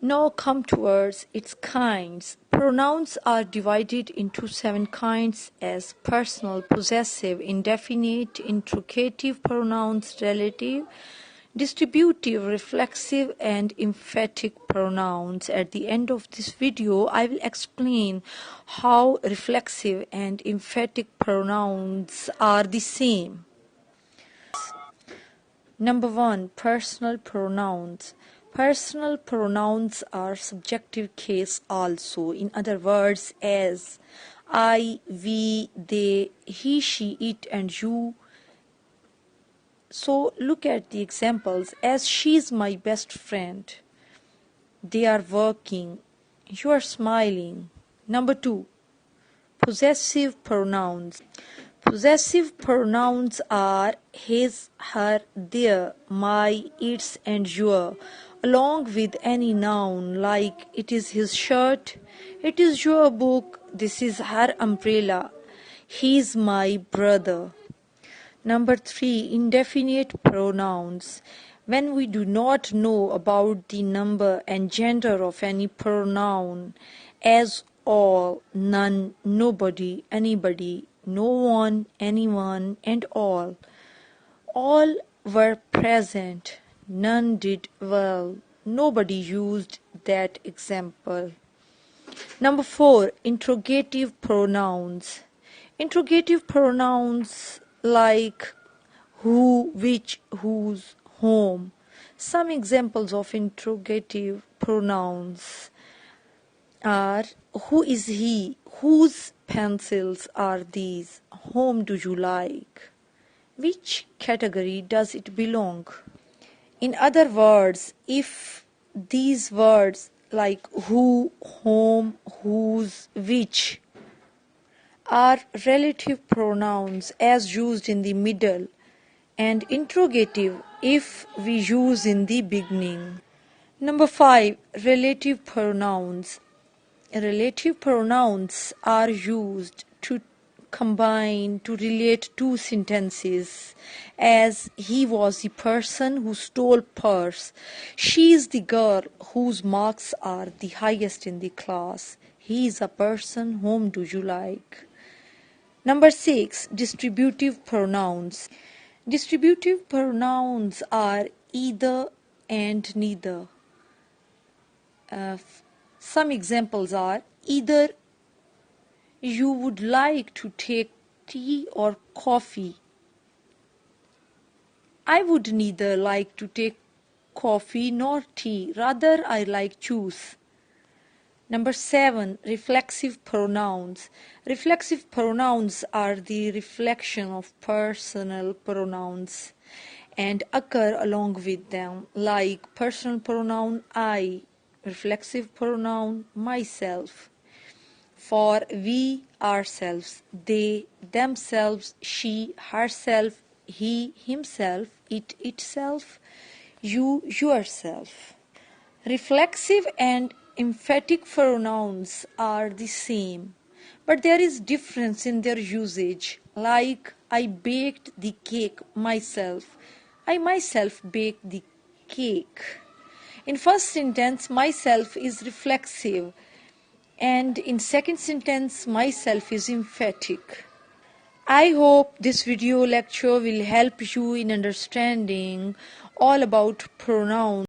Now come towards its kinds. Pronouns are divided into 7 kinds as personal, possessive, indefinite, interrogative pronouns, relative, distributive, reflexive, and emphatic pronouns. At the end of this video, I will explain how reflexive and emphatic pronouns are the same. Number 1. Personal pronouns. Personal pronouns are subjective case also. In other words, as I, we, they, he, she, it, and you. So look at the examples. As she is my best friend. They are working. You are smiling. Number 2. Possessive pronouns. Possessive pronouns are his, her, their, my, its, and your, along with any noun like it is his shirt, it is your book, this is her umbrella, he is my brother. Number 3. Indefinite pronouns. When we do not know about the number and gender of any pronoun, as all, none, nobody, anybody, no one, anyone, and all. All were present, none did well, nobody used that example. Number 4. Interrogative pronouns. Interrogative pronouns like who, which, whose, whom. Some examples of interrogative pronouns are who is he, whose pencils are these, whom do you like, which category does it belong. In other words, if these words like who, whom, whose, which are relative pronouns as used in the middle, and interrogative if we use in the beginning. Number 5. Relative pronouns. Relative pronouns are used to combine to relate two sentences, as he was the person who stole purse, she is the girl whose marks are the highest in the class, he is a person whom do you like. Number 6. Distributive pronouns. Distributive pronouns are either and neither. Some examples are either you would like to take tea or coffee. I would neither like to take coffee nor tea, rather I like juice. Number 7. Reflexive pronouns. Reflexive pronouns are the reflection of personal pronouns and occur along with them, like personal pronoun I, reflexive pronoun myself. For we, ourselves, they, themselves, she, herself, he, himself, it, itself, you, yourself. Reflexive and emphatic pronouns are the same, but there is difference in their usage, like I baked the cake myself. I myself baked the cake. In first sentence, myself is reflexive, and in second sentence, myself is emphatic. I hope this video lecture will help you in understanding all about pronouns.